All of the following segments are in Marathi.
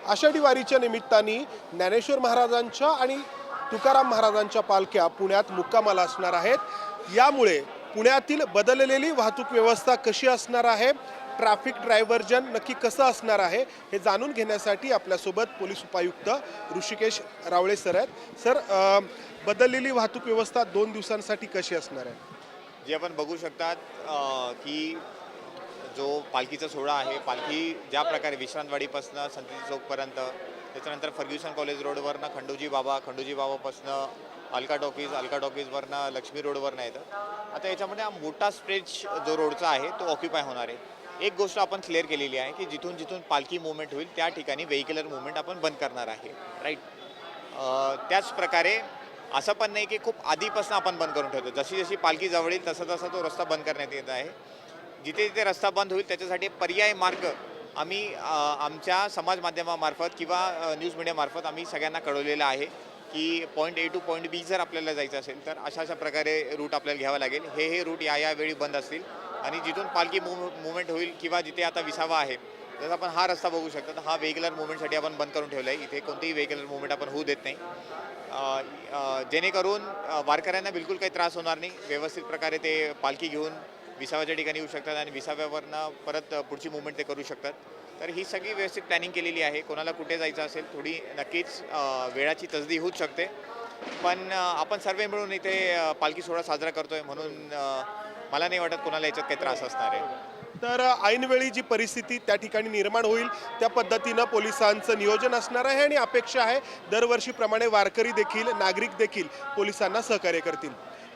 आषाढी वारीच्या निमित्ताने ज्ञानेश्वर महाराजांच्या आणि तुकाराम महाराजांच्या पालख्या पुण्यात मुक्कामाला असणार आहेत। यामुळे पुण्यातील बदललेली वाहतूक व्यवस्था कशी असणार आहे, ट्रॅफिक डायव्हर्जन नक्की कसं असणार आहे हे जाणून घेण्यासाठी आपल्यासोबत पोलीस उपायुक्त ऋषिकेश रावळे सर आहेत। सर, बदललेली वाहतूक व्यवस्था 2 दिवसांसाठी कशी असणार आहे? जे आपण बघू शकतात की जो पालखीचा सोहळा आहे, पालखी ज्या प्रकारे विश्रांतवाडीपासून संतती चौकपर्यंत, त्याच्यानंतर फर्ग्युसन कॉलेज रोडवरनं खंडोजी बाबापासून अलका टॉकीजवरनं लक्ष्मी रोडवरनं येतं। आता याच्यामध्ये हा मोठा स्ट्रेच जो रोडचा आहे तो ऑक्युपाय होणार आहे। एक गोष्ट आपण क्लिअर केलेली आहे की जिथून जिथून पालखी मुवमेंट होईल त्या ठिकाणी व्हेइक्युलर मुवमेंट आपण बंद करणार आहे, राईट। त्याच प्रकारे असं पण नाही की खूप आधीपासून आपण बंद करून ठेवतो, जशी जशी पालखी जवळ येईल तसा तसा तो रस्ता बंद करण्यात येत आहे। जिथे जिथे रस्ता बंद होईल त्याच्यासाठी पर्यायी मार्ग आम्ही आमच्या समाज माध्यमामार्फत किंवा न्यूज मीडियामार्फत आम्ही सगळ्यांना कळवलेलं आहे की पॉईंट ए टू पॉईंट बी जर आपल्याला जायचं असेल तर अशा प्रकारे रूट आपल्याला घ्यावा लागेल। हे रूट या वेळी बंद असतील आणि जिथून पालखी मुवमेंट होईल किंवा जिथे आता विसावा आहे, जसं आपण हा रस्ता बघू शकता, तर हा व्हेइक्युलर मुवमेंटसाठी आपण बंद करून ठेवला आहे। इथे कोणतेही व्हेइक्युलर मुवमेंट आपण होऊ देत नाही, जेणेकरून वारकऱ्यांना बिलकुल काही त्रास होणार नाही। व्यवस्थित प्रकारे ते पालखी घेऊन विसाव्याच्या ठिकाणी येऊ शकतात आणि विसाव्यावरनं परत पुढची मुवमेंट ते करू शकतात। तर ही सगळी व्यवस्थित प्लॅनिंग केलेली आहे। कोणाला कुठे जायचं असेल थोडी नक्कीच वेळाची तसदी होऊच शकते, पण आपण सर्व मिळून इथे पालखी सोहळा साजरा करतोय म्हणून मला नाही वाटत कोणाला याच्यात काही त्रास असणार आहे। तर ऐनवेळी जी परिस्थिती त्या ठिकाणी निर्माण होईल त्या पद्धतीनं पोलिसांचं नियोजन असणार आहे आणि अपेक्षा आहे दरवर्षीप्रमाणे वारकरी देखील नागरिक देखील पोलिसांना सहकार्य करतील।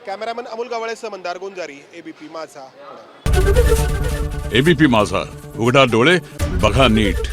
कॅमेरामन अमोल गवळेसह मंदार गोंजारी, एबीपी माझा। एबीपी माझा, उघडा डोळे बघा नीट।